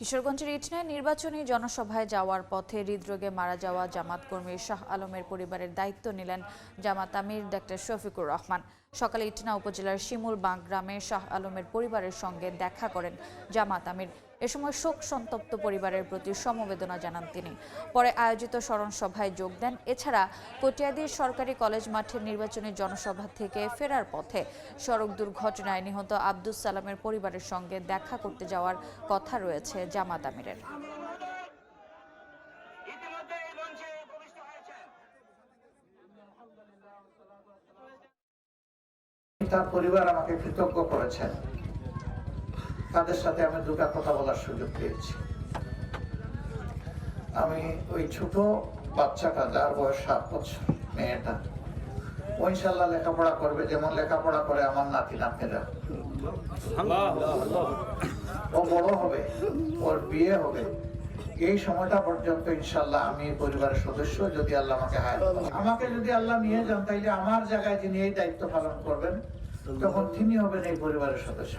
কিশোরগঞ্জের ইটনায় নির্বাচনী জনসভায় যাওয়ার পথে হৃদরোগে মারা যাওয়া জামাত কর্মী শাহ আলমের পরিবারের দায়িত্ব নিলেন জামাত আমির ডাক্তার শফিকুর রহমান। সকালে ইটনা উপজেলার শিমুলবাগ গ্রামে শাহ আলমের পরিবারের সঙ্গে দেখা করেন জামাত আমির। এ সময় শোক সন্তপ্ত পরিবারের প্রতি সমবেদনা জানান তিনি। পরে আয়োজিত স্মরণ সভায় যোগ দেন। এছাড়া কটিয়াদীর সরকারি কলেজ মাঠের নির্বাচনী জনসভা থেকে ফেরার পথে সড়ক দুর্ঘটনায় নিহত আব্দুস সালামের পরিবারের সঙ্গে দেখা করতে যাওয়ার কথা রয়েছে জামাত আমিরের। তার পরিবার আমাকে কৃতজ্ঞ করেছেন, তাদের সাথে আমি দুটো কথা বলার সুযোগ পেয়েছি। আমি ওই ছোট বাচ্চাটা, যার বয়স 7 বছর, মেয়েটা, ও ইনশাল্লাহ লেখাপড়া করবে যেমন লেখাপড়া করে আমার নাতি নাতনিরা। ও বড় হবে, ওর বিয়ে হবে, এই সময়টা পর্যন্ত ইনশাল্লাহ আমি পরিবারের সদস্য, যদি আল্লাহ আমাকে আমাকে যদি আল্লাহ নিয়ে যান, তাইলে আমার জায়গায় যিনি এই দায়িত্ব পালন করবেন, তখন তিনি হবেন এই পরিবারের সদস্য।